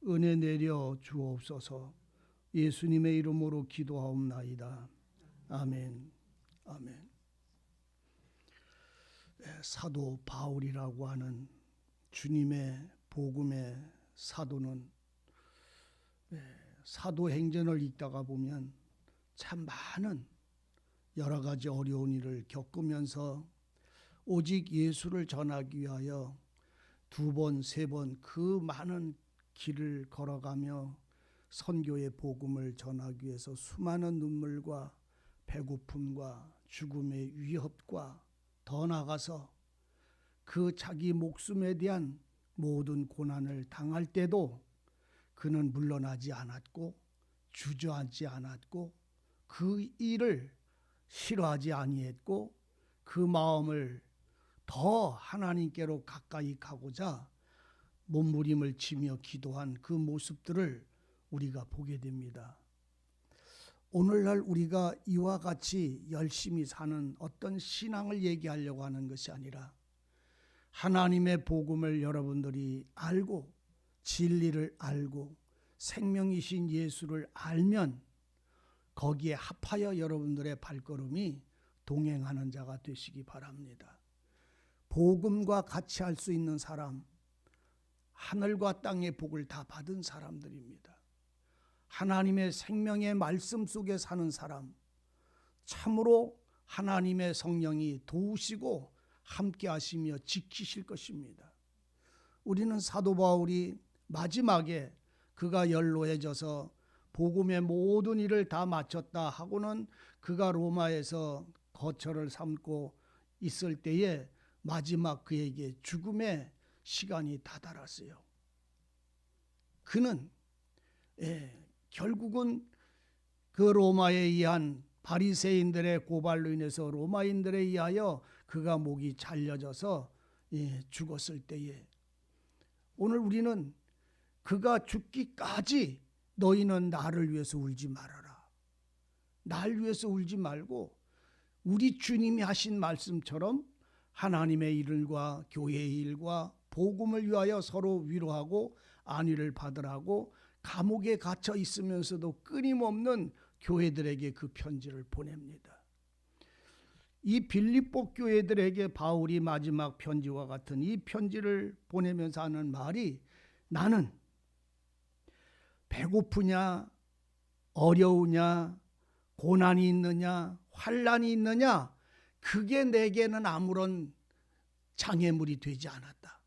은혜 내려 주옵소서. 예수님의 이름으로 기도하옵나이다. 아멘. 아멘. 사도 바울이라고 하는 주님의 복음의 사도는 사도행전을 읽다가 보면 참 많은 여러 가지 어려운 일을 겪으면서 오직 예수를 전하기 위하여 2번, 3번 그 많은 길을 걸어가며 선교의 복음을 전하기 위해서 수많은 눈물과 배고픔과 죽음의 위협과 더 나아가서 그 자기 목숨에 대한 모든 고난을 당할 때도 그는 물러나지 않았고 주저앉지 않았고 그 일을 싫어하지 아니했고 그 마음을 더 하나님께로 가까이 가고자 몸부림을 치며 기도한 그 모습들을 우리가 보게 됩니다. 오늘날 우리가 이와 같이 열심히 사는 어떤 신앙을 얘기하려고 하는 것이 아니라 하나님의 복음을 여러분들이 알고 진리를 알고 생명이신 예수를 알면 거기에 합하여 여러분들의 발걸음이 동행하는 자가 되시기 바랍니다. 복음과 같이 할 수 있는 사람, 하늘과 땅의 복을 다 받은 사람들입니다. 하나님의 생명의 말씀 속에 사는 사람, 참으로 하나님의 성령이 도우시고 함께 하시며 지키실 것입니다. 우리는 사도 바울이 마지막에 그가 연로해져서 복음의 모든 일을 다 마쳤다 하고는 그가 로마에서 거처를 삼고 있을 때에 마지막 그에게 죽음의 시간이 다다랐어요. 그는 결국은 그 로마에 의한 바리새인들의 고발로 인해서 로마인들에 의하여 그가 목이 잘려져서 죽었을 때에 오늘 우리는 그가 죽기까지 너희는 나를 위해서 울지 말아라. 날 위해서 울지 말고 우리 주님이 하신 말씀처럼 하나님의 일과 교회의 일과 복음을 위하여 서로 위로하고 안위를 받으라고 감옥에 갇혀 있으면서도 끊임없는 교회들에게 그 편지를 보냅니다. 이 빌립보 교회들에게 바울이 마지막 편지와 같은 이 편지를 보내면서 하는 말이 나는 배고프냐 어려우냐 고난이 있느냐 환난이 있느냐 그게 내게는 아무런 장애물이 되지 않았다.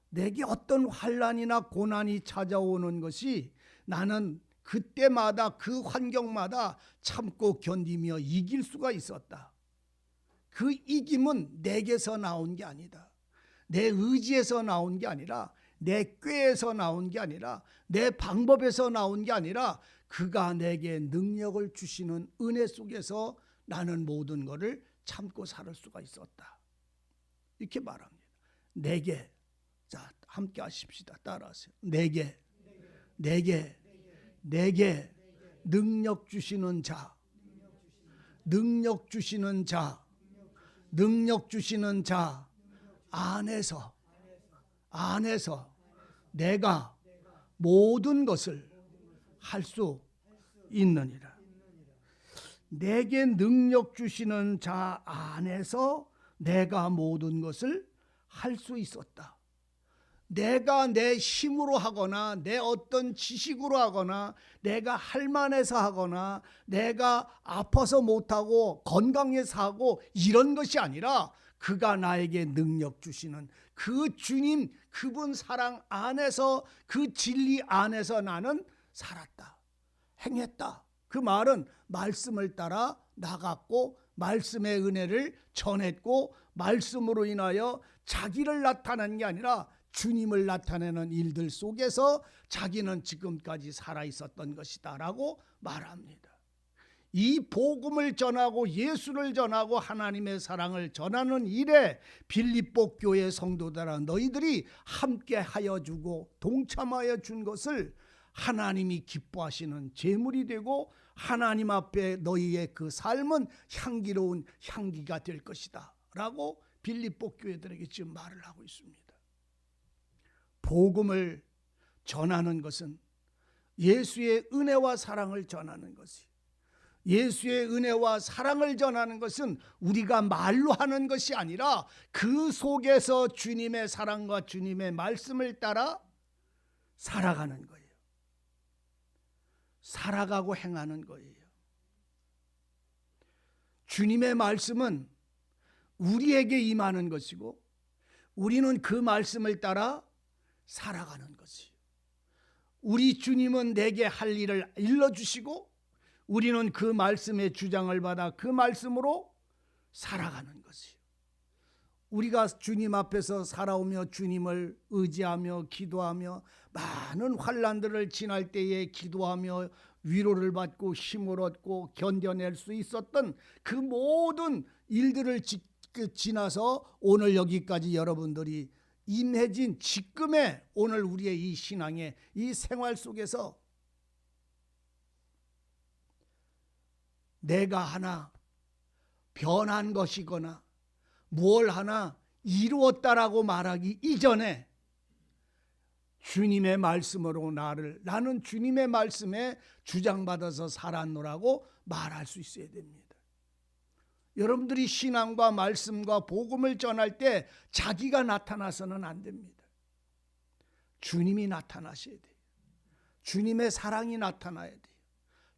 내게 어떤 환난이나 고난이 찾아오는 것이 나는 그때마다 그 환경마다 참고 견디며 이길 수가 있었다. 그 이김은 내게서 나온 게 아니다. 내 의지에서 나온 게 아니라 내 꾀에서 나온 게 아니라 내 방법에서 나온 게 아니라 그가 내게 능력을 주시는 은혜 속에서 나는 모든 것을 참고 살 수가 있었다. 이렇게 말합니다. 내게, 자 함께 하십시다. 따라하세요. 내게 능력 주시는 자, 능력 주시는 자, 능력 주시는 자 안에서 내가 모든 것을 할 수 있느니라. 내게 능력 주시는 자 안에서 내가 모든 것을 할 수 있었다. 내가 내 힘으로 하거나 내 어떤 지식으로 하거나 내가 할 만해서 하거나 내가 아파서 못하고 건강해서 하고 이런 것이 아니라 그가 나에게 능력 주시는 그 주님 그분 사랑 안에서 그 진리 안에서 나는 살았다. 행했다. 그 말은 말씀을 따라 나갔고 말씀의 은혜를 전했고 말씀으로 인하여 자기를 나타낸 게 아니라 주님을 나타내는 일들 속에서 자기는 지금까지 살아 있었던 것이다 라고 말합니다. 이 복음을 전하고 예수를 전하고 하나님의 사랑을 전하는 일에 빌립보 교회 성도들아 너희들이 함께 하여 주고 동참하여 준 것을 하나님이 기뻐하시는 제물이 되고 하나님 앞에 너희의 그 삶은 향기로운 향기가 될 것이다 라고 빌립보 교회들에게 지금 말을 하고 있습니다. 복음을 전하는 것은 예수의 은혜와 사랑을 전하는 것이에요. 예수의 은혜와 사랑을 전하는 것은 우리가 말로 하는 것이 아니라 그 속에서 주님의 사랑과 주님의 말씀을 따라 살아가는 거예요. 살아가고 행하는 거예요. 주님의 말씀은 우리에게 임하는 것이고 우리는 그 말씀을 따라 살아가는 것이에요. 우리 주님은 내게 할 일을 일러주시고 우리는 그 말씀의 주장을 받아 그 말씀으로 살아가는 것이에요. 우리가 주님 앞에서 살아오며 주님을 의지하며 기도하며 많은 환난들을 지날 때에 기도하며 위로를 받고 힘을 얻고 견뎌낼 수 있었던 그 모든 일들을 지나서 오늘 여기까지 여러분들이 임해진 지금의 오늘 우리의 이 신앙의 이 생활 속에서 내가 하나 변한 것이거나 무엇 하나 이루었다라고 말하기 이전에 주님의 말씀으로 나는 주님의 말씀에 주장받아서 살았노라고 말할 수 있어야 됩니다. 여러분들이 신앙과 말씀과 복음을 전할 때 자기가 나타나서는 안 됩니다. 주님이 나타나셔야 돼요. 주님의 사랑이 나타나야 돼요.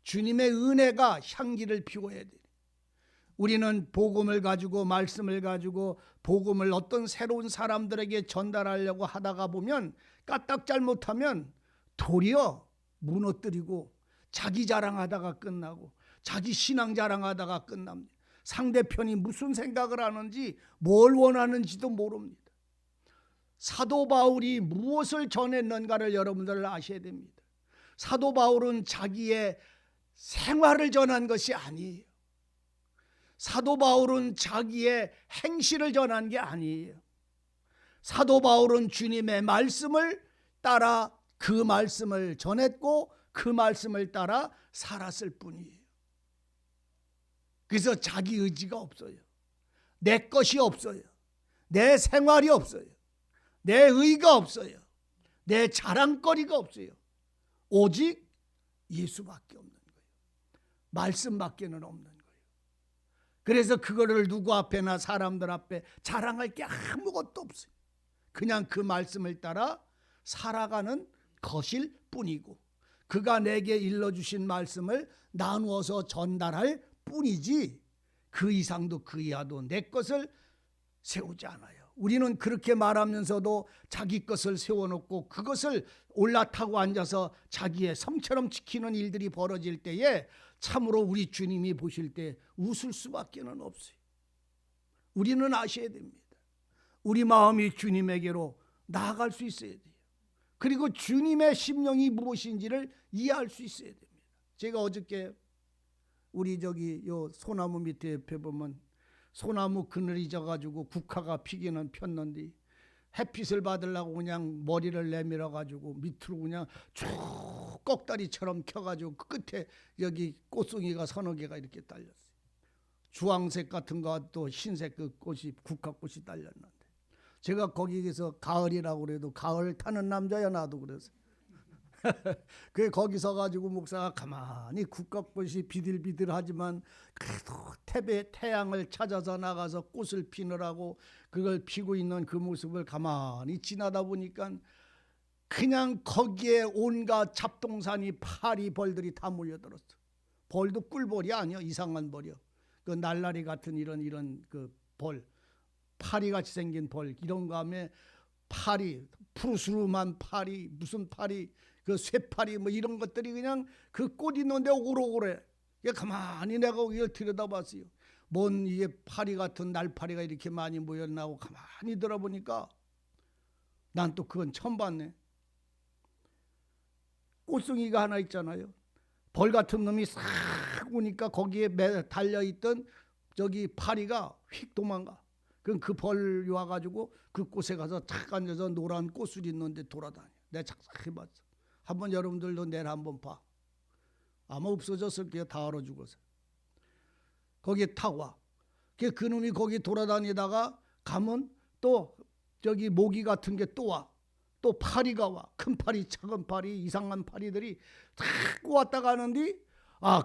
주님의 은혜가 향기를 피워야 돼요. 우리는 복음을 가지고 말씀을 가지고 복음을 어떤 새로운 사람들에게 전달하려고 하다가 보면 까딱 잘못하면 도리어 무너뜨리고 자기 자랑하다가 끝나고 자기 신앙 자랑하다가 끝납니다. 상대편이 무슨 생각을 하는지 뭘 원하는지도 모릅니다. 사도 바울이 무엇을 전했는가를 여러분들 아셔야 됩니다. 사도 바울은 자기의 생활을 전한 것이 아니에요. 사도 바울은 자기의 행실을 전한 게 아니에요. 사도 바울은 주님의 말씀을 따라 그 말씀을 전했고 그 말씀을 따라 살았을 뿐이에요. 그래서 자기 의지가 없어요. 내 것이 없어요. 내 생활이 없어요. 내 의가 없어요. 내 자랑거리가 없어요. 오직 예수밖에 없는 거예요. 말씀밖에는 없는 거예요. 그래서 그거를 누구 앞에나 사람들 앞에 자랑할 게 아무것도 없어요. 그냥 그 말씀을 따라 살아가는 것일 뿐이고 그가 내게 일러주신 말씀을 나누어서 전달할 뿐이지 그 이상도 그 이하도 내 것을 세우지 않아요. 우리는 그렇게 말하면서도 자기 것을 세워놓고 그것을 올라타고 앉아서 자기의 성처럼 지키는 일들이 벌어질 때에 참으로 우리 주님이 보실 때 웃을 수밖에 없어요. 우리는 아셔야 됩니다. 우리 마음이 주님에게로 나아갈 수 있어야 돼요. 그리고 주님의 심령이 무엇인지를 이해할 수 있어야 됩니다. 제가 어저께 우리 요 소나무 밑에 옆에 보면 소나무 그늘이 져가지고 국화가 피기는 폈는데 햇빛을 받으려고 그냥 머리를 내밀어 가지고 밑으로 그냥 쭉 꼭다리처럼 켜가지고 그 끝에 여기 꽃송이가 서너 개가 이렇게 달렸어요. 주황색 같은 거 또 흰색 그 꽃이 국화꽃이 달렸는데 제가 거기에서 가을이라고 그래도 가을 타는 남자야 나도 그래서 그 거기서 가지고 목사가 가만히 국화꽃이 비들비들하지만 그래도 태양을 찾아서 나가서 꽃을 피느라고 그걸 피고 있는 그 모습을 가만히 지나다 보니까 그냥 거기에 온갖 잡동사니 파리 벌들이 다 몰려들었어. 벌도 꿀벌이 아니야. 이상한 벌이야. 그 날라리 같은 이런 그 벌, 파리같이 생긴 벌 이런 거 하면 파리, 푸르스름한 파리, 무슨 파리, 그 쇠파리 뭐 이런 것들이 그냥 그 꽃 있는데 오글오글해. 가만히 내가 이걸 들여다봤어요. 뭔 이게 파리 같은 날파리가 이렇게 많이 모였나고 가만히 들어보니까 난 또 그건 처음 봤네. 꽃송이가 하나 있잖아요. 벌 같은 놈이 싹 오니까 거기에 달려있던 저기 파리가 휙 도망가. 그럼 그 벌이 와가지고 그 꽃에 가서 탁 앉아서 노란 꽃을 있는데 돌아다녀. 내가 착착 해봤어. 한번 여러분들도 내일 한번 봐. 아마 없어졌을 게요. 다 얼어 죽어서. 거기에 탁 와. 그 놈이 거기 돌아다니다가 가면 또 저기 모기 같은 게 또 와. 또 파리가 와. 큰 파리, 작은 파리, 이상한 파리들이 탁 왔다 가는데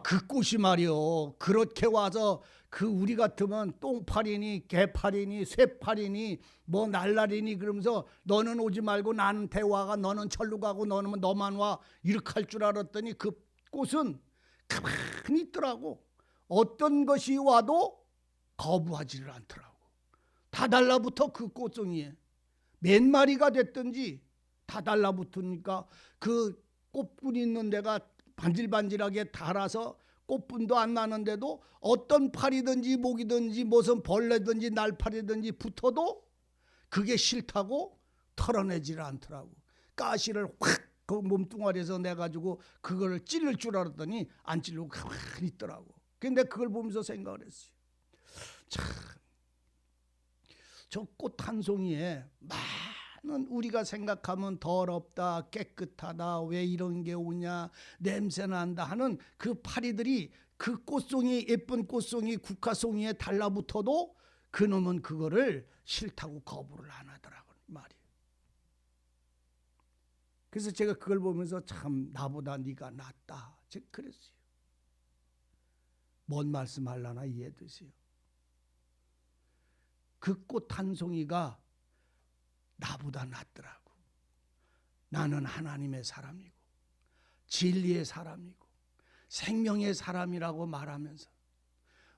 그 꽃이 말이요. 그렇게 와서 그 우리 같으면 똥파리니 개파리니 쇠파리니 뭐 날라리니 그러면서 너는 오지 말고 나는 대화가 너는 절로 가고 너는 너만 와 이렇게 할 줄 알았더니 그 꽃은 가만히 있더라고. 어떤 것이 와도 거부하지를 않더라고. 다 달라붙어 그 꽃송이에. 몇 마리가 됐든지 다 달라붙으니까 그 꽃분이 있는 데가 반질반질하게 달아서 꽃분도 안 나는데도 어떤 파리든지 모기든지 무슨 벌레든지 날파리든지 붙어도 그게 싫다고 털어내지를 않더라고. 가시를 확 그 몸뚱아리에서 내가지고 그걸 찌를 줄 알았더니 안 찌르고 가만히 있더라고. 근데 그걸 보면서 생각을 했어요. 참, 저 꽃 한 송이에 많은 우리가 생각하면 더럽다, 깨끗하다, 왜 이런 게 오냐, 냄새난다 하는 그 파리들이 그 꽃송이, 예쁜 꽃송이, 국화송이에 달라붙어도 그놈은 그거를 싫다고 거부를 안 하더라고 말이에요. 그래서 제가 그걸 보면서 참 나보다 네가 낫다 제가 그랬어요. 뭔 말씀하려나 이해되세요? 그 꽃 한 송이가 나보다 낫더라고. 나는 하나님의 사람이고 진리의 사람이고 생명의 사람이라고 말하면서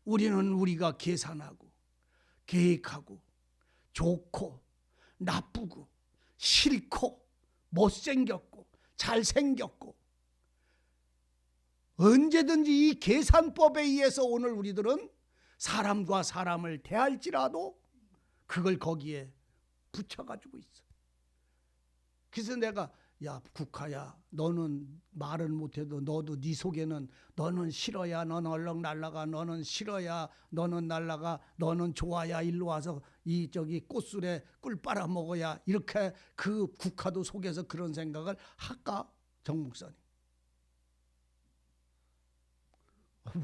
우리는 우리가 계산하고 계획하고 좋고 나쁘고 싫고 못생겼고 잘생겼고 언제든지 이 계산법에 의해서 오늘 우리들은 사람과 사람을 대할지라도 그걸 거기에 붙여가지고 있어. 그래서 내가 야 국화야 너는 말은 못해도 너도 네 속에는 너는 싫어야 너는 얼렁 날라가 너는 싫어야 너는 날라가 너는 좋아야 일로 와서 이 저기 꽃술에 꿀 빨아 먹어야 이렇게 그 국화도 속에서 그런 생각을 할까 정 목사님?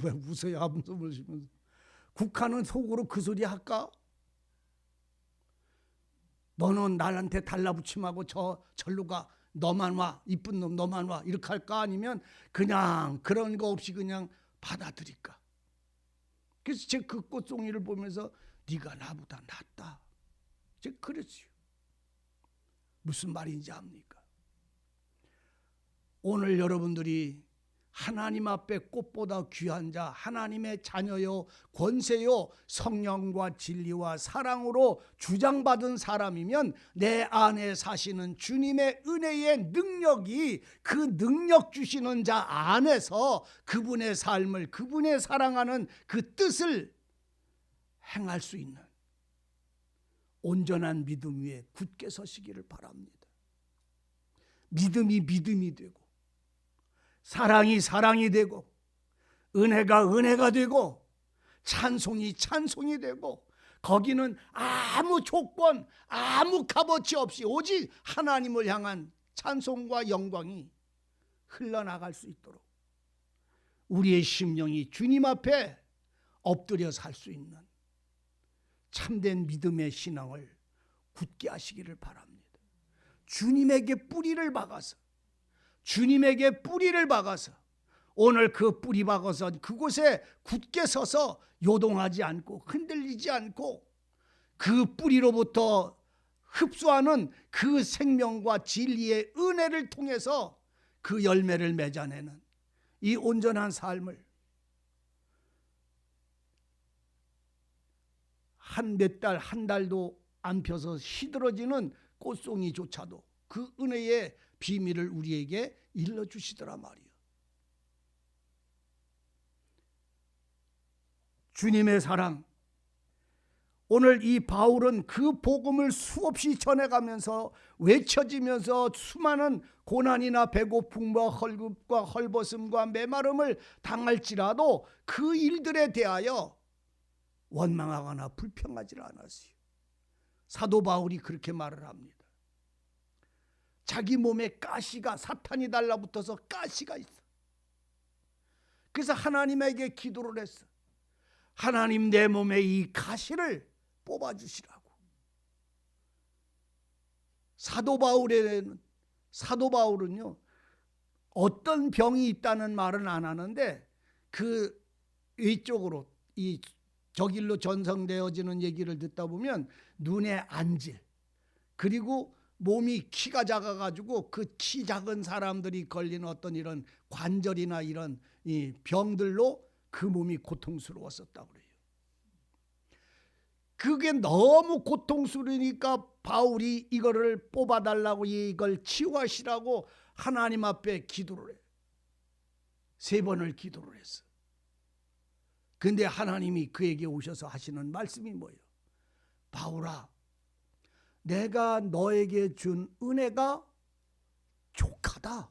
왜 웃어요? 한숨을 쉬면서 국화는 속으로 그 소리 할까? 너는 나한테 달라붙임하고 절로 가 너만 와 이쁜 놈 너만 와 이렇게 할까? 아니면 그냥 그런 거 없이 그냥 받아들일까? 그래서 제가 그 꽃송이를 보면서 네가 나보다 낫다 제가 그랬어요. 무슨 말인지 압니까? 오늘 여러분들이 하나님 앞에 꽃보다 귀한 자 하나님의 자녀요 권세요 성령과 진리와 사랑으로 주장받은 사람이면 내 안에 사시는 주님의 은혜의 능력이 그 능력 주시는 자 안에서 그분의 삶을 그분의 사랑하는 그 뜻을 행할 수 있는 온전한 믿음 위에 굳게 서시기를 바랍니다. 믿음이 믿음이 되고 사랑이 사랑이 되고 은혜가 은혜가 되고 찬송이 찬송이 되고 거기는 아무 조건 아무 값어치 없이 오직 하나님을 향한 찬송과 영광이 흘러나갈 수 있도록 우리의 심령이 주님 앞에 엎드려 살 수 있는 참된 믿음의 신앙을 굳게 하시기를 바랍니다. 주님에게 뿌리를 박아서 주님에게 뿌리를 박아서 오늘 그 뿌리 박아서 그곳에 굳게 서서 요동하지 않고 흔들리지 않고 그 뿌리로부터 흡수하는 그 생명과 진리의 은혜를 통해서 그 열매를 맺어내는 이 온전한 삶을 한 몇 달, 한 달도 안 펴서 시들어지는 꽃송이조차도 그 은혜의 비밀을 우리에게 일러주시더라 말이요. 주님의 사랑. 오늘 이 바울은 그 복음을 수없이 전해가면서 외쳐지면서 수많은 고난이나 배고픔과 헐급과 헐벗음과 메마름을 당할지라도 그 일들에 대하여 원망하거나 불평하지 않았어요. 사도 바울이 그렇게 말을 합니다. 자기 몸에 가시가 사탄이 달라붙어서 가시가 있어. 그래서 하나님에게 기도를 했어. 하나님 내 몸에 이 가시를 뽑아주시라고. 사도 바울은요, 어떤 병이 있다는 말은 안 하는데 그 외적으로 이 저길로 전성되어지는 얘기를 듣다 보면 눈에 안질, 그리고 몸이 키가 작아가지고 그 키 작은 사람들이 걸리는 어떤 이런 관절이나 이런 이 병들로 그 몸이 고통스러웠었다고 그래요. 그게 너무 고통스러우니까 바울이 이거를 뽑아달라고, 이걸 치유하시라고 하나님 앞에 기도를 해. 3번을 기도를 했어. 근데 하나님이 그에게 오셔서 하시는 말씀이 뭐예요? 바울아, 내가 너에게 준 은혜가 족하다.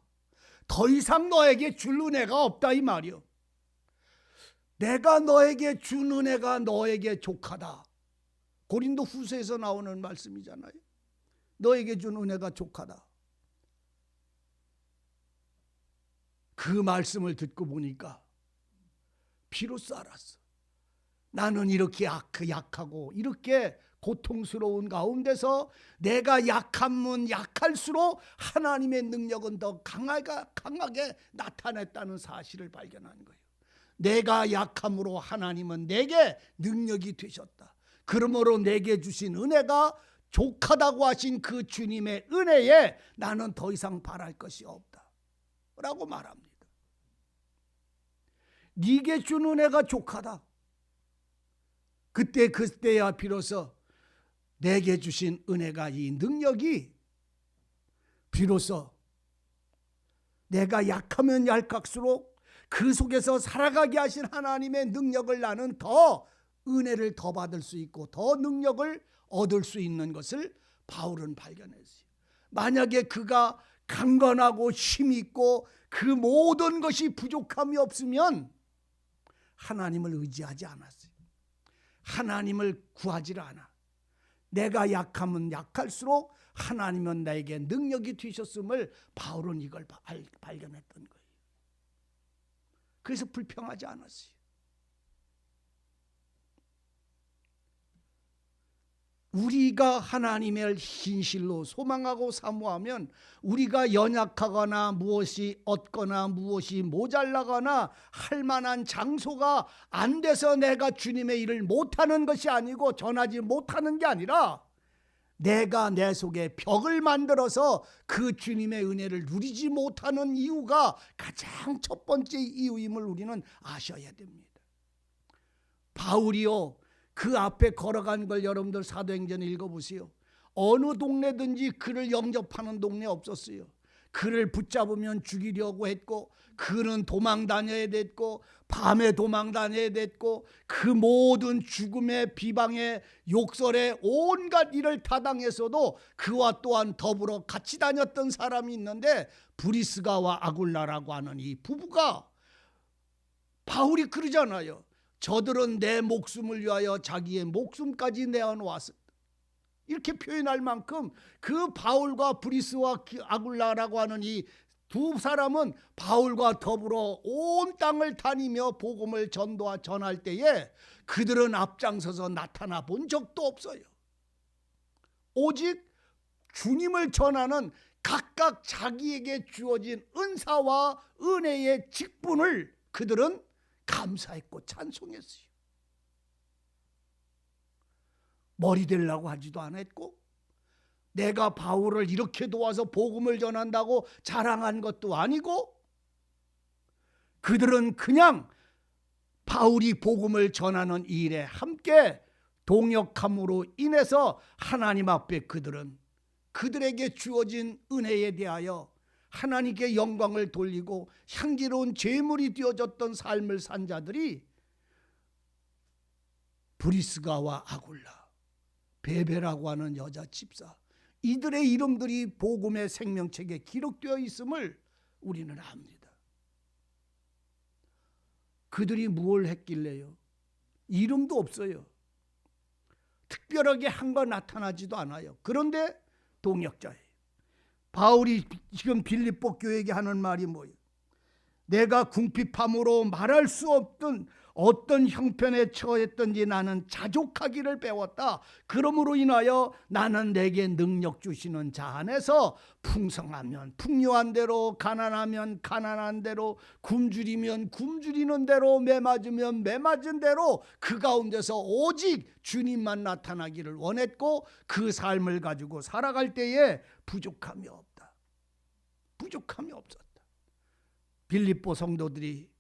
더 이상 너에게 줄 은혜가 없다, 이 말이요. 내가 너에게 준 은혜가 너에게 족하다. 고린도 후서에서 나오는 말씀이잖아요. 너에게 준 은혜가 족하다. 그 말씀을 듣고 보니까 비로소 알았어. 나는 이렇게 약하고 이렇게 고통스러운 가운데서 내가 약하면 약할수록 하나님의 능력은 더 강하게 나타냈다는 사실을 발견한 거예요. 내가 약함으로 하나님은 내게 능력이 되셨다. 그러므로 내게 주신 은혜가 족하다고 하신 그 주님의 은혜에 나는 더 이상 바랄 것이 없다 라고 말합니다. 네게 준 은혜가 족하다. 그때야 비로소 내게 주신 은혜가, 이 능력이 비로소 내가 약하면 약할수록 그 속에서 살아가게 하신 하나님의 능력을 나는 더 은혜를 더 받을 수 있고 더 능력을 얻을 수 있는 것을 바울은 발견했어요. 만약에 그가 강건하고 힘있고 그 모든 것이 부족함이 없으면 하나님을 의지하지 않았어요. 하나님을 구하지 않아. 내가 약하면 약할수록 하나님은 나에게 능력이 되셨음을 바울은 이걸 발견했던 거예요. 그래서 불평하지 않았어요. 우리가 하나님을 진실로 소망하고 사모하면 우리가 연약하거나 무엇이 얻거나 무엇이 모자라거나 할 만한 장소가 안 돼서 내가 주님의 일을 못하는 것이 아니고 전하지 못하는 게 아니라 내가 내 속에 벽을 만들어서 그 주님의 은혜를 누리지 못하는 이유가 가장 첫 번째 이유임을 우리는 아셔야 됩니다. 바울이요, 그 앞에 걸어간 걸 여러분들 사도행전 읽어보세요. 어느 동네든지 그를 영접하는 동네 없었어요. 그를 붙잡으면 죽이려고 했고, 그는 도망 다녀야 됐고, 밤에 도망 다녀야 됐고, 그 모든 죽음의 비방의 욕설에 온갖 일을 타당해서도 그와 또한 더불어 같이 다녔던 사람이 있는데, 브리스가와 아굴라라고 하는 이 부부가, 바울이 그러잖아요. 저들은 내 목숨을 위하여 자기의 목숨까지 내어놓았다. 이렇게 표현할 만큼 그 바울과 브리스와 아굴라라고 하는 이 두 사람은 바울과 더불어 온 땅을 다니며 복음을 전할 때에 그들은 앞장서서 나타나 본 적도 없어요. 오직 주님을 전하는 각각 자기에게 주어진 은사와 은혜의 직분을 그들은 감사했고 찬송했어요. 머리 되려고 하지도 않았고, 내가 바울을 이렇게 도와서 복음을 전한다고 자랑한 것도 아니고, 그들은 그냥 바울이 복음을 전하는 일에 함께 동역함으로 인해서 하나님 앞에 그들은 그들에게 주어진 은혜에 대하여 하나님께 영광을 돌리고 향기로운 제물이 되어졌던 삶을 산 자들이 브리스가와 아굴라, 베베라고 하는 여자 집사, 이들의 이름들이 복음의 생명책에 기록되어 있음을 우리는 압니다. 그들이 무엇을 했길래요? 이름도 없어요. 특별하게 한 거 나타나지도 않아요. 그런데 동역자예요. 바울이 지금 빌립보 교회에게 하는 말이 뭐예요? 내가 궁핍함으로 말할 수 없던 어떤 형편에 처했든지 나는 자족하기를 배웠다. 그러므로 인하여 나는 내게 능력 주시는 자 안에서 풍성하면 풍요한 대로, 가난하면 가난한 대로, 굶주리면 굶주리는 대로, 매맞으면 매맞은 대로 그 가운데서 오직 주님만 나타나기를 원했고, 그 삶을 가지고 살아갈 때에 부족함이 없다. 부족함이 없었다. 빌립보 성도들이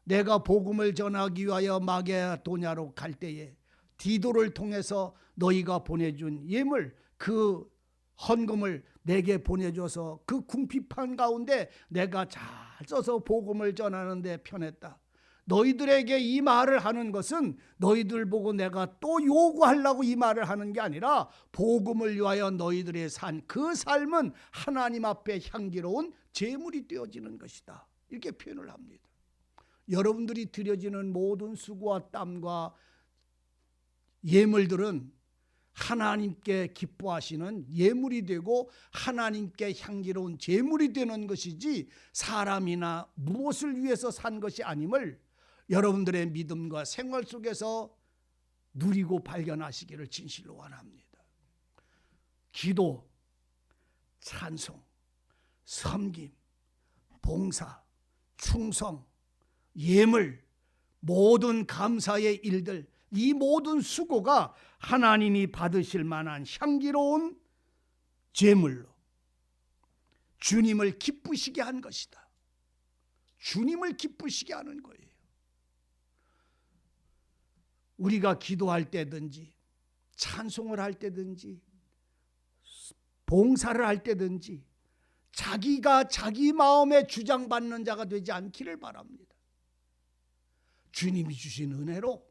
내가 복음을 전하기 위하여 마게도냐로 갈 때에 디도를 통해서 너희가 보내준 예물, 그 헌금을 내게 보내줘서 그 궁핍한 가운데 내가 잘 써서 복음을 전하는 데 편했다. 너희들에게 이 말을 하는 것은 너희들 보고 내가 또 요구하려고 이 말을 하는 게 아니라 복음을 위하여 너희들의 산 그 삶은 하나님 앞에 향기로운 제물이 되어지는 것이다. 이렇게 표현을 합니다. 여러분들이 드려지는 모든 수고와 땀과 예물들은 하나님께 기뻐하시는 예물이 되고 하나님께 향기로운 제물이 되는 것이지 사람이나 무엇을 위해서 산 것이 아님을 여러분들의 믿음과 생활 속에서 누리고 발견하시기를 진실로 원합니다. 기도, 찬송, 섬김, 봉사, 충성, 예물, 모든 감사의 일들, 이 모든 수고가 하나님이 받으실 만한 향기로운 제물로 주님을 기쁘시게 한 것이다. 주님을 기쁘시게 하는 거예요. 우리가 기도할 때든지 찬송을 할 때든지 봉사를 할 때든지 자기가 자기 마음에 주장받는 자가 되지 않기를 바랍니다. 주님이 주신 은혜로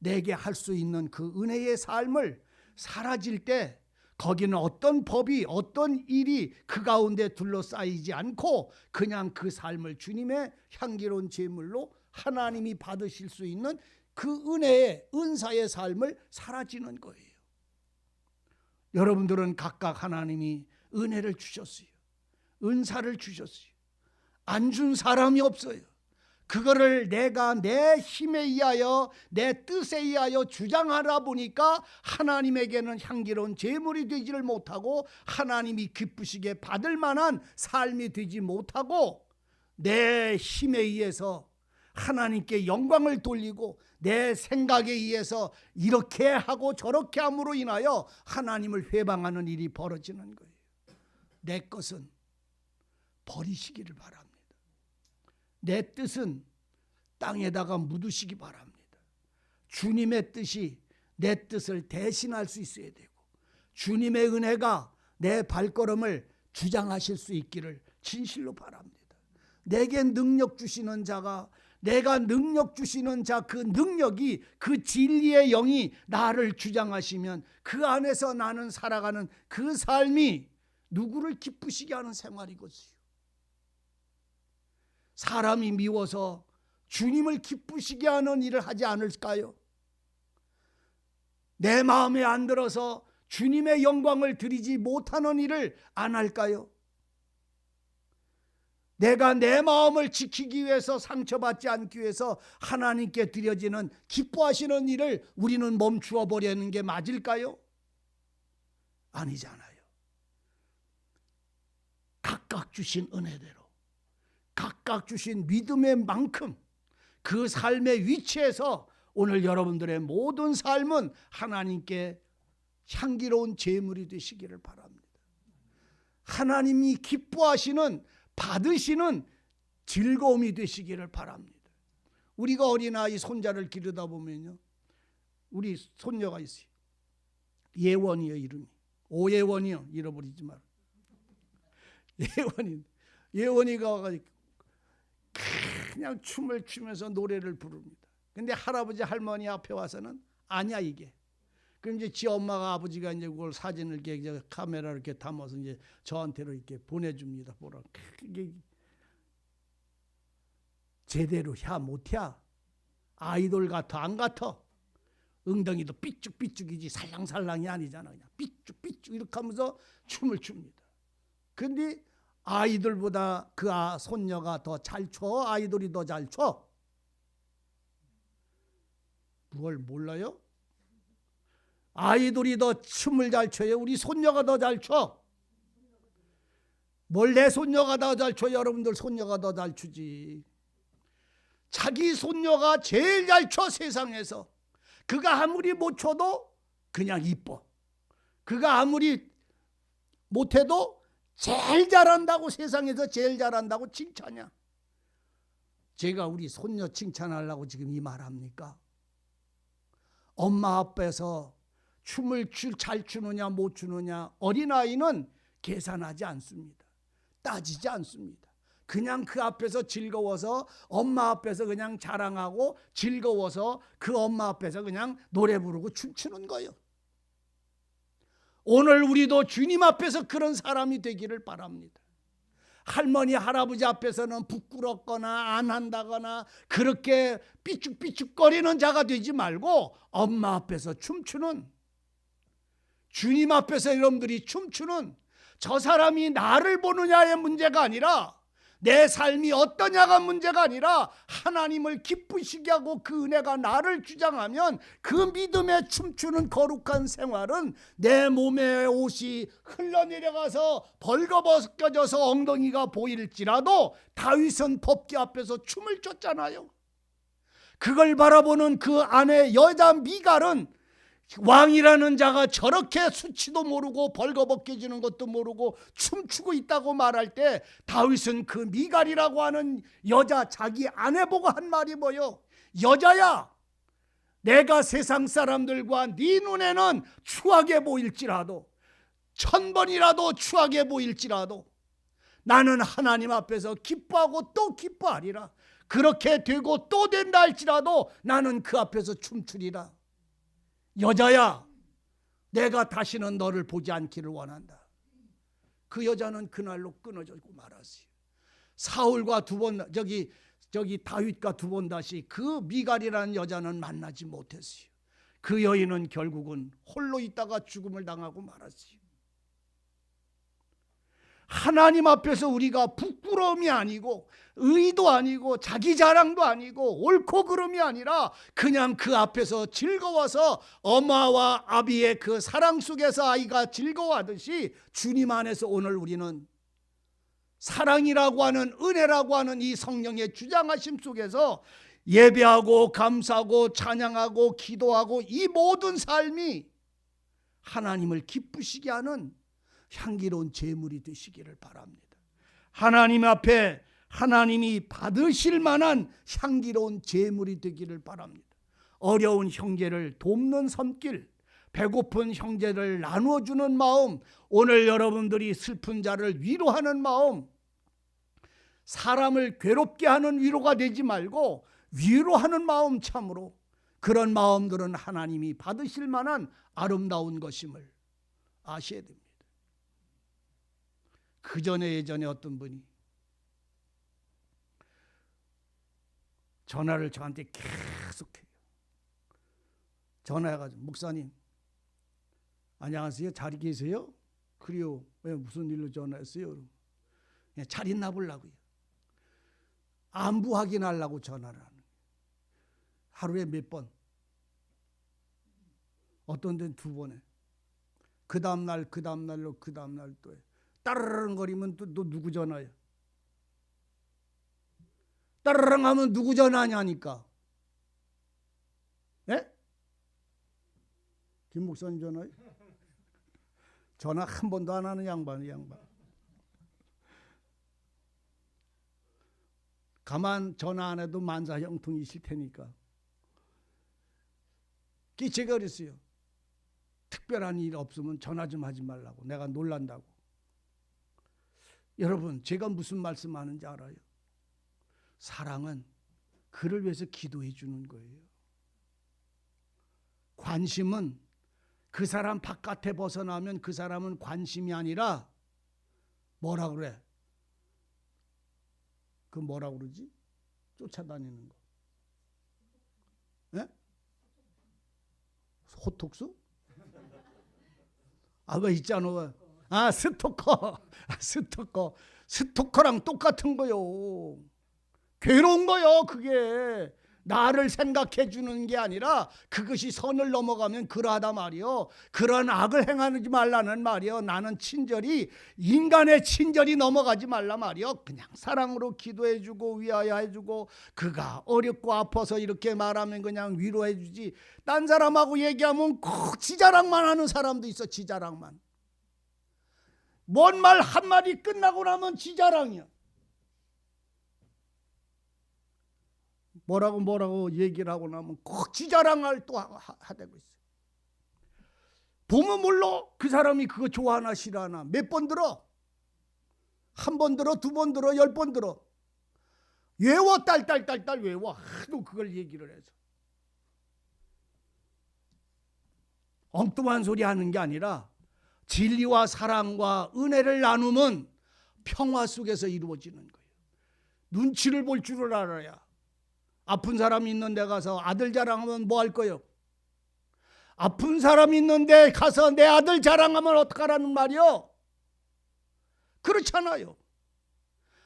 내게 할 수 있는 그 은혜의 삶을 사라질 때 거기는 어떤 법이, 어떤 일이 그 가운데 둘러싸이지 않고 그냥 그 삶을 주님의 향기로운 제물로 하나님이 받으실 수 있는 그 은혜의, 은사의 삶을 살아지는 거예요. 여러분들은 각각 하나님이 은혜를 주셨어요. 은사를 주셨어요. 안 준 사람이 없어요. 그거를 내가 내 힘에 의하여, 내 뜻에 의하여 주장하다 보니까 하나님에게는 향기로운 제물이 되지를 못하고 하나님이 기쁘시게 받을 만한 삶이 되지 못하고 내 힘에 의해서 하나님께 영광을 돌리고 내 생각에 의해서 이렇게 하고 저렇게 함으로 인하여 하나님을 회방하는 일이 벌어지는 거예요. 내 것은 버리시기를 바랍니다. 내 뜻은 땅에다가 묻으시기 바랍니다. 주님의 뜻이 내 뜻을 대신할 수 있어야 되고 주님의 은혜가 내 발걸음을 주장하실 수 있기를 진실로 바랍니다. 내게 능력 주시는 자가, 내가 능력 주시는 자, 그 능력이, 그 진리의 영이 나를 주장하시면 그 안에서 나는 살아가는 그 삶이 누구를 기쁘시게 하는 생활이거든요. 사람이 미워서 주님을 기쁘시게 하는 일을 하지 않을까요? 내 마음에 안 들어서 주님의 영광을 드리지 못하는 일을 안 할까요? 내가 내 마음을 지키기 위해서, 상처받지 않기 위해서 하나님께 드려지는 기뻐하시는 일을 우리는 멈추어 버리는 게 맞을까요? 아니잖아요. 각각 주신 은혜대로, 각각 주신 믿음의 만큼 그 삶의 위치에서 오늘 여러분들의 모든 삶은 하나님께 향기로운 제물이 되시기를 바랍니다. 하나님이 기뻐하시는, 받으시는 즐거움이 되시기를 바랍니다. 우리가 어린아이 손자를 기르다 보면요, 우리 손녀가 있어요. 예원이요, 이름이. 오예원이요, 잃어버리지 마라. 예원이가 와가지고 그냥 춤을 추면서 노래를 부릅니다. 근데 할아버지 할머니 앞에 와서는 아니야 이게. 그럼 이제 지 엄마가, 아버지가 이제 그걸 사진을 이렇게 카메라로 이렇게 담아서 이제 저한테로 이렇게 보내줍니다. 보라. 이게 제대로 해 못해? 아이돌 같아 안 같아? 엉덩이도 삐쭉삐쭉이지 살랑살랑이 아니잖아. 그냥 삐쭉삐쭉 이렇게 하면서 춤을 춥니다. 근데 아이들보다 그 손녀가 더 잘 춰? 아이돌이 더 잘 춰? 뭘 몰라요? 아이돌이 더 춤을 잘 춰요? 우리 손녀가 더 잘 춰? 뭘 내 손녀가 더 잘 춰? 여러분들 손녀가 더 잘 추지. 자기 손녀가 제일 잘 춰, 세상에서. 그가 아무리 못 춰도 그냥 이뻐. 그가 아무리 못해도 제일 잘한다고, 세상에서 제일 잘한다고 칭찬이야. 제가 우리 손녀 칭찬하려고 지금 이 말합니까? 엄마 앞에서 춤을 잘 추느냐 못 추느냐 어린아이는 계산하지 않습니다. 따지지 않습니다. 그냥 그 앞에서 즐거워서, 엄마 앞에서 그냥 자랑하고 즐거워서 그 엄마 앞에서 그냥 노래 부르고 춤추는 거예요. 오늘 우리도 주님 앞에서 그런 사람이 되기를 바랍니다. 할머니 할아버지 앞에서는 부끄럽거나 안 한다거나 그렇게 삐죽삐죽거리는 자가 되지 말고 엄마 앞에서 춤추는, 주님 앞에서 여러분들이 춤추는, 저 사람이 나를 보느냐의 문제가 아니라, 내 삶이 어떠냐가 문제가 아니라 하나님을 기쁘시게 하고 그 은혜가 나를 주장하면 그 믿음에 춤추는 거룩한 생활은 내 몸의 옷이 흘러내려가서 벌거벗겨져서 엉덩이가 보일지라도 다윗은 법궤 앞에서 춤을 췄잖아요. 그걸 바라보는 그 안에 여자 미갈은 왕이라는 자가 저렇게 수치도 모르고 벌거벗겨지는 것도 모르고 춤추고 있다고 말할 때 다윗은 그 미갈이라고 하는 여자, 자기 아내 보고 한 말이 뭐요? 여자야, 내가 세상 사람들과 네 눈에는 추하게 보일지라도, 1000번이라도 추하게 보일지라도 나는 하나님 앞에서 기뻐하고 또 기뻐하리라. 그렇게 되고 또 된다 할지라도 나는 그 앞에서 춤추리라. 여자야, 내가 다시는 너를 보지 않기를 원한다. 그 여자는 그날로 끊어지고 말았어요. 사울과 다윗과 두 번 다시 그 미갈이라는 여자는 만나지 못했어요. 그 여인은 결국은 홀로 있다가 죽음을 당하고 말았어요. 하나님 앞에서 우리가 부끄러움이 아니고 의도 아니고 자기 자랑도 아니고 옳고 그름이 아니라 그냥 그 앞에서 즐거워서 엄마와 아비의 그 사랑 속에서 아이가 즐거워하듯이 주님 안에서 오늘 우리는 사랑이라고 하는, 은혜라고 하는 이 성령의 주장하심 속에서 예배하고 감사하고 찬양하고 기도하고 이 모든 삶이 하나님을 기쁘시게 하는 향기로운 제물이 되시기를 바랍니다. 하나님 앞에 하나님이 받으실 만한 향기로운 제물이 되기를 바랍니다. 어려운 형제를 돕는 손길, 배고픈 형제를 나누어주는 마음, 오늘 여러분들이 슬픈 자를 위로하는 마음, 사람을 괴롭게 하는 위로가 되지 말고 위로하는 마음, 참으로 그런 마음들은 하나님이 받으실 만한 아름다운 것임을 아셔야 됩니다. 그 전에 예전에 어떤 분이 전화를 저한테 계속해요. 전화해가지고, 목사님 안녕하세요, 잘 계세요? 그래요. 왜, 무슨 일로 전화했어요? 그냥 잘 있나 보려고요. 안부 확인하려고 전화를 하는 거예요. 하루에 몇 번, 어떤 데는 2번에, 그 다음날로 그 다음날 또 해. 따르릉 거리면 또 누구 전화야? 따르릉 하면 누구 전화냐니까. 예? 김 목사님 전화요? 전화 한 번도 안 하는 양반. 가만 전화 안 해도 만사형통이실 테니까. 제가 그랬어요. 특별한 일 없으면 전화 좀 하지 말라고. 내가 놀란다고. 여러분, 제가 무슨 말씀하는지 알아요? 사랑은 그를 위해서 기도해 주는 거예요. 관심은 그 사람 바깥에 벗어나면 그 사람은 관심이 아니라 뭐라 그래? 그 뭐라 그러지? 쫓아다니는 거. 예? 호톡수? 왜 있잖아. 스토커. 스토커랑 똑같은 거요. 괴로운 거요, 그게. 나를 생각해 주는 게 아니라 그것이 선을 넘어가면 그러하다 말이요. 그런 악을 행하지 말라는 말이요. 나는 친절히 인간의 친절이 넘어가지 말라 말이요. 그냥 사랑으로 기도해 주고 위하여 해 주고 그가 어렵고 아파서 이렇게 말하면 그냥 위로해 주지. 딴 사람하고 얘기하면 꼭 지자랑만 하는 사람도 있어. 지자랑만. 뭔 말 한마디 끝나고 나면 지자랑이야. 뭐라고 얘기를 하고 나면 꼭 지자랑을 또 하대고 있어요. 보면 몰라 그 사람이 그거 좋아하나 싫어하나. 몇 번 들어? 한 번 들어, 두 번 들어, 10번 들어. 외워 딸 외워. 하도 그걸 얘기를 해서. 엉뚱한 소리 하는 게 아니라 진리와 사랑과 은혜를 나누면 평화 속에서 이루어지는 거예요. 눈치를 볼 줄을 알아야. 아픈 사람이 있는 데 가서 아들 자랑하면 뭐 할 거요? 아픈 사람이 있는 데 가서 내 아들 자랑하면 어떡하라는 말이요? 그렇잖아요.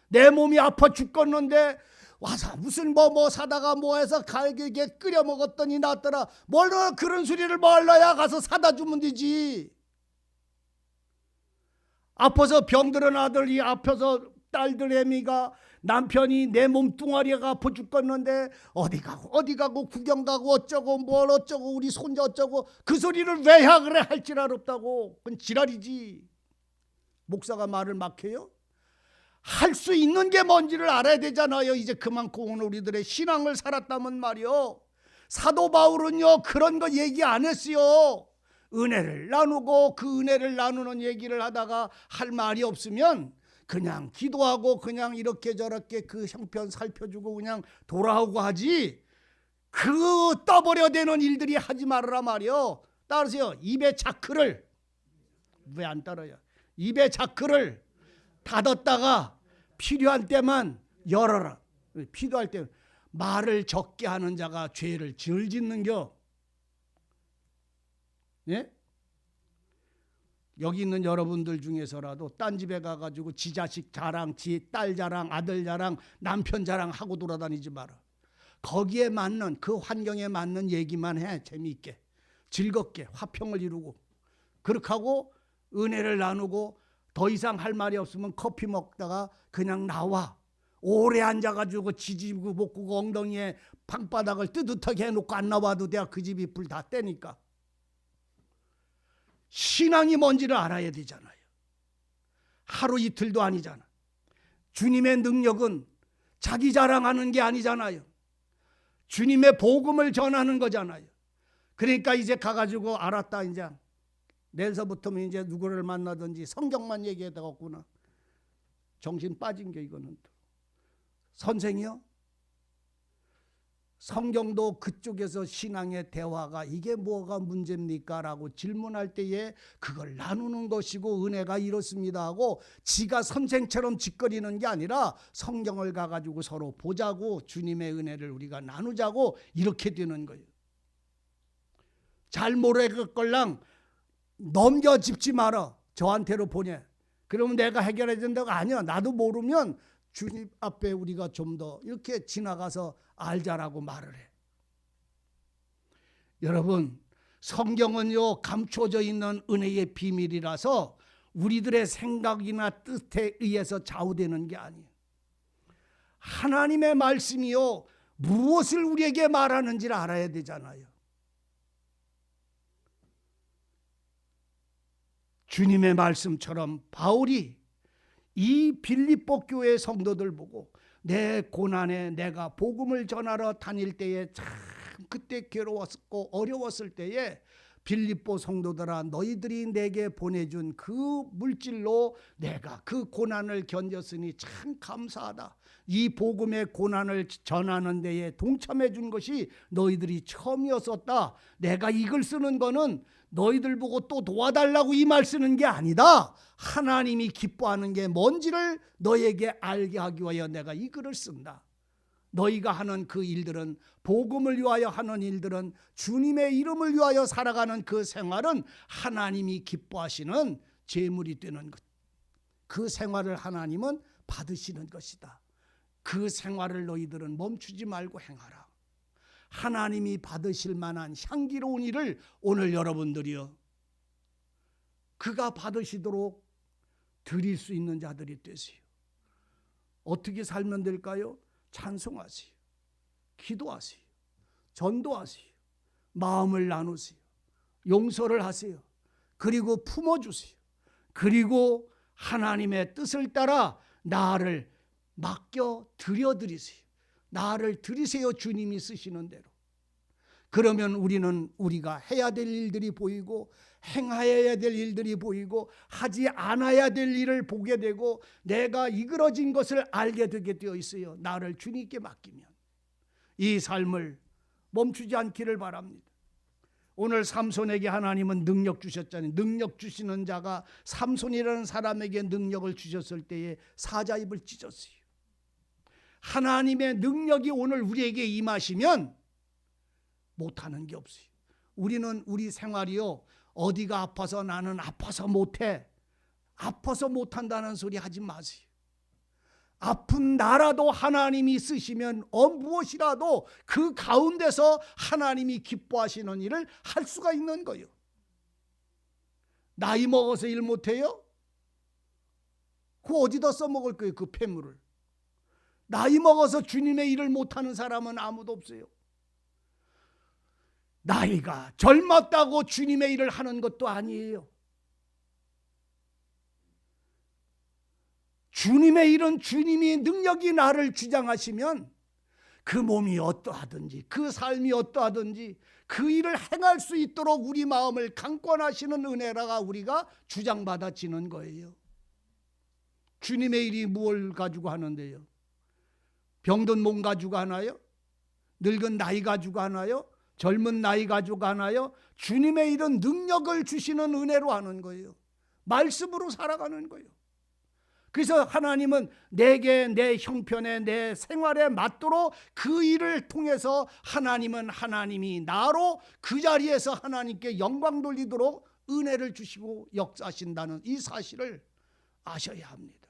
내 몸이 아파 죽겠는데 와서 무슨 뭐 사다가 뭐 해서 갈게 끓여 먹었더니 낫더라. 뭘 그런 소리를 말라야 가서 사다 주면 되지. 아파서 병들은 아들이 아파서 딸들 애미가 남편이 내 몸뚱아리가 아파 죽겠는데 어디 가고 구경 가고 어쩌고 뭘 어쩌고 우리 손자 어쩌고 그 소리를 왜 하 그래 할 지랄 없다고. 그건 지랄이지. 목사가 말을 막 해요? 할 수 있는 게 뭔지를 알아야 되잖아요. 이제 그만큼 우리들의 신앙을 살았다면 말이요. 사도 바울은요 그런 거 얘기 안 했어요. 은혜를 나누고 그 은혜를 나누는 얘기를 하다가 할 말이 없으면 그냥 기도하고 그냥 이렇게 저렇게 그 형편 살펴주고 그냥 돌아오고 하지. 그 떠버려 되는 일들이 하지 말으라 말이요. 따르세요. 입에 자크를 왜 안 따라요? 입에 자크를 닫았다가 필요한 때만 열어라. 필요할 때 말을 적게 하는 자가 죄를 덜 짓는겨. 예? 여기 있는 여러분들 중에서라도 딴 집에 가가지고 지 자식 자랑, 지 딸 자랑, 아들 자랑, 남편 자랑 하고 돌아다니지 마라. 거기에 맞는 그 환경에 맞는 얘기만 해. 재미있게 즐겁게 화평을 이루고 그렇게 하고 은혜를 나누고 더 이상 할 말이 없으면 커피 먹다가 그냥 나와. 오래 앉아가지고 지지고 볶고 엉덩이에 방바닥을 뜨뜻하게 해놓고 안 나와도 내가 그 집이 불 다 떼니까. 신앙이 뭔지를 알아야 되잖아요. 하루 이틀도 아니잖아. 주님의 능력은 자기 자랑하는 게 아니잖아요. 주님의 복음을 전하는 거잖아요. 그러니까 이제 가가지고 알았다. 이제 내일서부터는 이제 누구를 만나든지 성경만 얘기해 되겠구나. 정신 빠진 게 이거는. 선생이요? 성경도 그쪽에서 신앙의 대화가 이게 뭐가 문제입니까? 라고 질문할 때에 그걸 나누는 것이고 은혜가 이렇습니다 하고 지가 선생처럼 짓거리는 게 아니라 성경을 가가지고 서로 보자고 주님의 은혜를 우리가 나누자고 이렇게 되는 거예요. 잘 모르겠걸랑 넘겨짚지 마라. 저한테로 보내. 그러면 내가 해결해야 된다고. 아니야. 나도 모르면 주님 앞에 우리가 좀 더 이렇게 지나가서 알자라고 말을 해. 여러분, 성경은요 감춰져 있는 은혜의 비밀이라서 우리들의 생각이나 뜻에 의해서 좌우되는 게 아니에요. 하나님의 말씀이요 무엇을 우리에게 말하는지를 알아야 되잖아요. 주님의 말씀처럼 바울이 이 빌립보 교회 성도들 보고 내 고난에 내가 복음을 전하러 다닐 때에 참 그때 괴로웠고 어려웠을 때에 빌립보 성도들아 너희들이 내게 보내준 그 물질로 내가 그 고난을 견뎠으니 참 감사하다. 이 복음의 고난을 전하는 데에 동참해 준 것이 너희들이 처음이었었다. 내가 이걸 쓰는 거는 너희들 보고 또 도와달라고 이 말 쓰는 게 아니다. 하나님이 기뻐하는 게 뭔지를 너에게 알게 하기 위하여 내가 이 글을 쓴다. 너희가 하는 그 일들은 복음을 위하여 하는 일들은 주님의 이름을 위하여 살아가는 그 생활은 하나님이 기뻐하시는 제물이 되는 것. 그 생활을 하나님은 받으시는 것이다. 그 생활을 너희들은 멈추지 말고 행하라. 하나님이 받으실 만한 향기로운 일을 오늘 여러분들이요, 그가 받으시도록 드릴 수 있는 자들이 되세요. 어떻게 살면 될까요? 찬송하세요. 기도하세요. 전도하세요. 마음을 나누세요. 용서를 하세요. 그리고 품어주세요. 그리고 하나님의 뜻을 따라 나를 맡겨 드려드리세요. 나를 드리세요. 주님이 쓰시는 대로. 그러면 우리는 우리가 해야 될 일들이 보이고 행하여야 될 일들이 보이고 하지 않아야 될 일을 보게 되고 내가 이그러진 것을 알게 되게 되어 있어요. 나를 주님께 맡기면 이 삶을 멈추지 않기를 바랍니다. 오늘 삼손에게 하나님은 능력 주셨잖아요. 능력 주시는 자가 삼손이라는 사람에게 능력을 주셨을 때에 사자 입을 찢었어요. 하나님의 능력이 오늘 우리에게 임하시면 못하는 게 없어요. 우리는 우리 생활이요, 어디가 아파서 나는 아파서 못해, 아파서 못한다는 소리 하지 마세요. 아픈 나라도 하나님이 쓰시면 무엇이라도 그 가운데서 하나님이 기뻐하시는 일을 할 수가 있는 거예요. 나이 먹어서 일 못해요? 그거 어디다 써먹을 거예요, 그 폐물을. 나이 먹어서 주님의 일을 못하는 사람은 아무도 없어요. 나이가 젊었다고 주님의 일을 하는 것도 아니에요. 주님의 일은 주님이 능력이 나를 주장하시면 그 몸이 어떠하든지 그 삶이 어떠하든지 그 일을 행할 수 있도록 우리 마음을 강권하시는 은혜라가 우리가 주장받아지는 거예요. 주님의 일이 무엇을 가지고 하는데요? 병든 몸 가지고 하나요? 늙은 나이 가지고 하나요? 젊은 나이 가지고 하나요? 주님의 일은 능력을 주시는 은혜로 하는 거예요. 말씀으로 살아가는 거예요. 그래서 하나님은 내게 내 형편에 내 생활에 맞도록 그 일을 통해서 하나님은 하나님이 나로 그 자리에서 하나님께 영광 돌리도록 은혜를 주시고 역사하신다는 이 사실을 아셔야 합니다.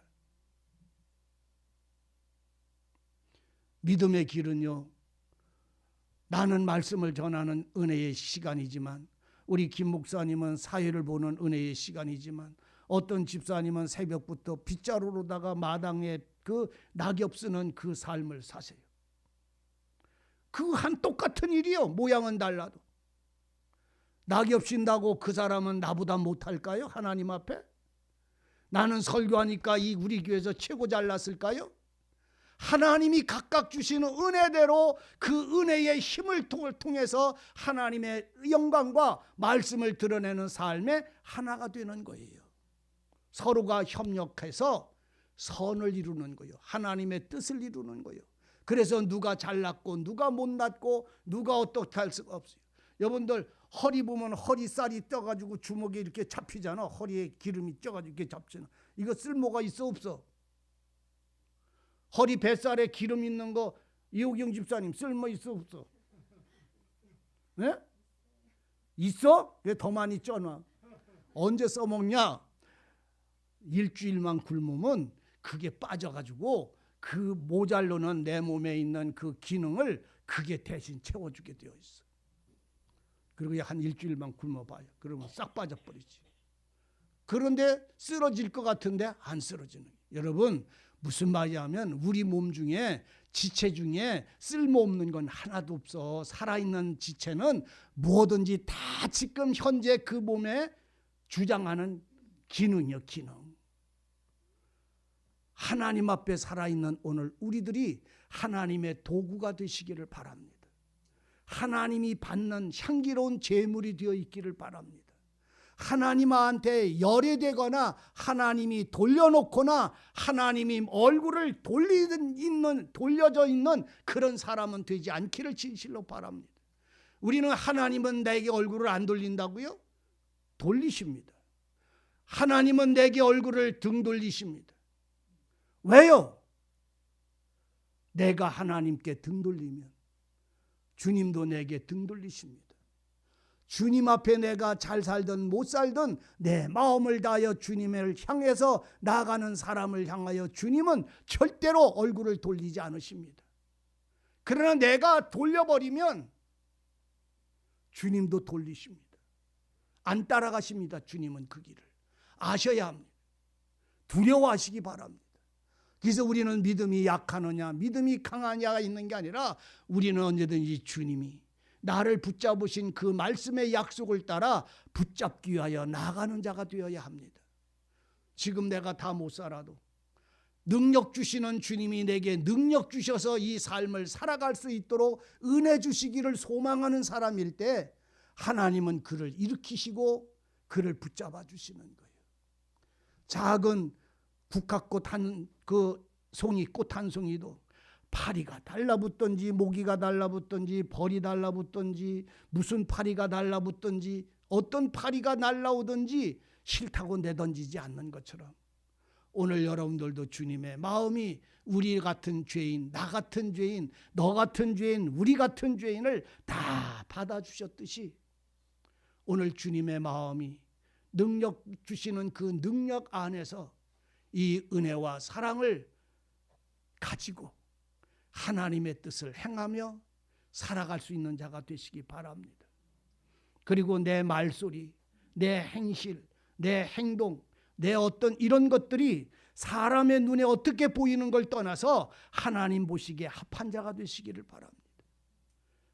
믿음의 길은요, 나는 말씀을 전하는 은혜의 시간이지만 우리 김 목사님은 사회를 보는 은혜의 시간이지만 어떤 집사님은 새벽부터 빗자루로다가 마당에 그 낙엽 쓰는 그 삶을 사세요. 그 한 똑같은 일이요. 모양은 달라도. 낙엽 쉰다고 그 사람은 나보다 못할까요? 하나님 앞에? 나는 설교하니까 이 우리 교회에서 최고 잘났을까요? 하나님이 각각 주시는 은혜대로 그 은혜의 힘을 통해서 하나님의 영광과 말씀을 드러내는 삶의 하나가 되는 거예요. 서로가 협력해서 선을 이루는 거예요. 하나님의 뜻을 이루는 거예요. 그래서 누가 잘났고 누가 못났고 누가 어떻게 할 수가 없어요. 여러분들 허리 보면 허리살이 떠가지고 주먹에 이렇게 잡히잖아. 허리에 기름이 쪄가지고 이렇게 잡잖아. 이거 쓸모가 있어 없어? 허리 뱃살에 기름 있는 거 이호경 집사님 쓸모 있어 없어? 네? 있어? 왜 더 많이 쪄놔? 언제 써먹냐? 일주일만 굶으면 그게 빠져가지고 그 모자르는 내 몸에 있는 그 기능을 그게 대신 채워주게 되어 있어. 그리고 한 일주일만 굶어봐요. 그러면 싹 빠져버리지. 그런데 쓰러질 것 같은데 안 쓰러지는 거예요. 여러분 무슨 말이냐면 우리 몸 중에 지체 중에 쓸모없는 건 하나도 없어. 살아있는 지체는 뭐든지 다 지금 현재 그 몸에 주장하는 기능이요, 기능. 하나님 앞에 살아있는 오늘 우리들이 하나님의 도구가 되시기를 바랍니다. 하나님이 받는 향기로운 제물이 되어 있기를 바랍니다. 하나님한테 열애되거나 하나님이 돌려놓거나 하나님이 얼굴을 돌려져 있는 그런 사람은 되지 않기를 진실로 바랍니다. 우리는 하나님은 내게 얼굴을 안 돌린다고요? 돌리십니다. 하나님은 내게 얼굴을 등 돌리십니다. 왜요? 내가 하나님께 등 돌리면 주님도 내게 등 돌리십니다. 주님 앞에 내가 잘 살든 못 살든 내 마음을 다하여 주님을 향해서 나아가는 사람을 향하여 주님은 절대로 얼굴을 돌리지 않으십니다. 그러나 내가 돌려버리면 주님도 돌리십니다. 안 따라가십니다. 주님은 그 길을 아셔야 합니다. 두려워하시기 바랍니다. 그래서 우리는 믿음이 약하느냐 믿음이 강하냐가 있는 게 아니라 우리는 언제든지 주님이 나를 붙잡으신 그 말씀의 약속을 따라 붙잡기 위하여 나가는 자가 되어야 합니다. 지금 내가 다 못 살아도 능력 주시는 주님이 내게 능력 주셔서 이 삶을 살아갈 수 있도록 은혜 주시기를 소망하는 사람일 때 하나님은 그를 일으키시고 그를 붙잡아 주시는 거예요. 작은 국화꽃 그 송이 꽃 한 송이도 파리가 달라붙든지 모기가 달라붙든지 벌이 달라붙든지 무슨 파리가 달라붙든지 어떤 파리가 날라오든지 싫다고 내던지지 않는 것처럼 오늘 여러분들도 주님의 마음이 우리 같은 죄인, 나 같은 죄인, 너 같은 죄인, 우리 같은 죄인을 다 받아주셨듯이 오늘 주님의 마음이 능력 주시는 그 능력 안에서 이 은혜와 사랑을 가지고 하나님의 뜻을 행하며 살아갈 수 있는 자가 되시기 바랍니다. 그리고 내 말소리, 내 행실, 내 행동, 내 어떤 이런 것들이 사람의 눈에 어떻게 보이는 걸 떠나서 하나님 보시기에 합한 자가 되시기를 바랍니다.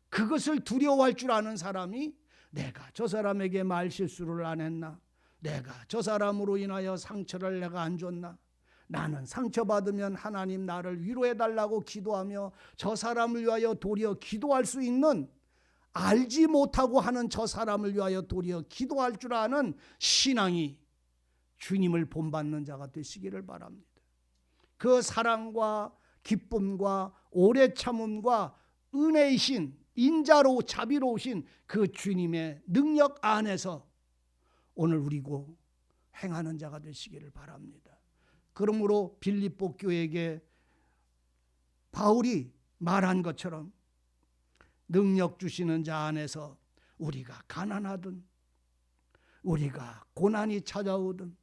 그것을 두려워할 줄 아는 사람이 내가 저 사람에게 말실수를 안 했나? 내가 저 사람으로 인하여 상처를 내가 안 줬나? 나는 상처받으면 하나님 나를 위로해달라고 기도하며 저 사람을 위하여 도리어 기도할 수 있는 알지 못하고 하는 저 사람을 위하여 도리어 기도할 줄 아는 신앙이 주님을 본받는 자가 되시기를 바랍니다. 그 사랑과 기쁨과 오래 참음과 은혜이신 인자로 자비로우신 그 주님의 능력 안에서 오늘 우리고 행하는 자가 되시기를 바랍니다. 그러므로 빌립보 교회에게 바울이 말한 것처럼 능력 주시는 자 안에서 우리가 가난하든 우리가 고난이 찾아오든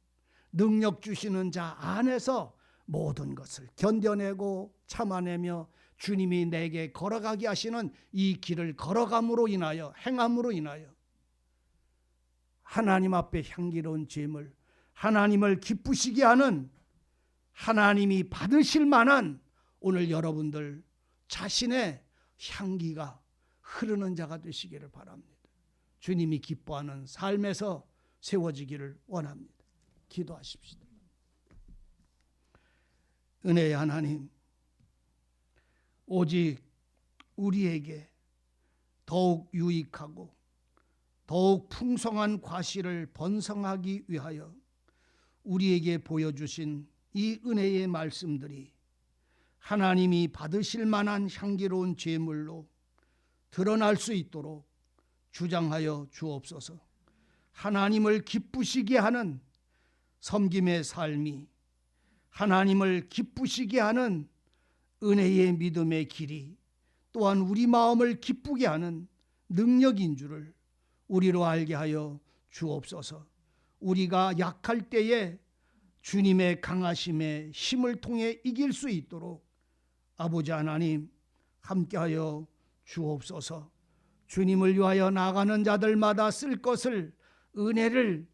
능력 주시는 자 안에서 모든 것을 견뎌내고 참아내며 주님이 내게 걸어가게 하시는 이 길을 걸어감으로 인하여 행함으로 인하여 하나님 앞에 향기로운 제물, 하나님을 기쁘시게 하는 하나님이 받으실 만한 오늘 여러분들 자신의 향기가 흐르는 자가 되시기를 바랍니다. 주님이 기뻐하는 삶에서 세워지기를 원합니다. 기도하십시다. 은혜의 하나님, 오직 우리에게 더욱 유익하고 더욱 풍성한 과실을 번성하기 위하여 우리에게 보여주신 이 은혜의 말씀들이 하나님이 받으실 만한 향기로운 제물로 드러날 수 있도록 주장하여 주옵소서. 하나님을 기쁘시게 하는 섬김의 삶이 하나님을 기쁘시게 하는 은혜의 믿음의 길이 또한 우리 마음을 기쁘게 하는 능력인 줄을 우리로 알게 하여 주옵소서. 우리가 약할 때에 주님의 강하심의 힘을 통해 이길 수 있도록 아버지 하나님 함께하여 주옵소서. 주님을 위하여 나가는 자들마다 쓸 것을 은혜를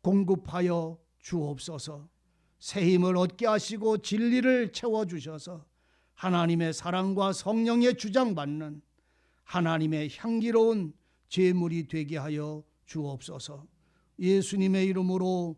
공급하여 주옵소서. 새 힘을 얻게 하시고 진리를 채워주셔서 하나님의 사랑과 성령의 주장받는 하나님의 향기로운 제물이 되게 하여 주옵소서. 예수님의 이름으로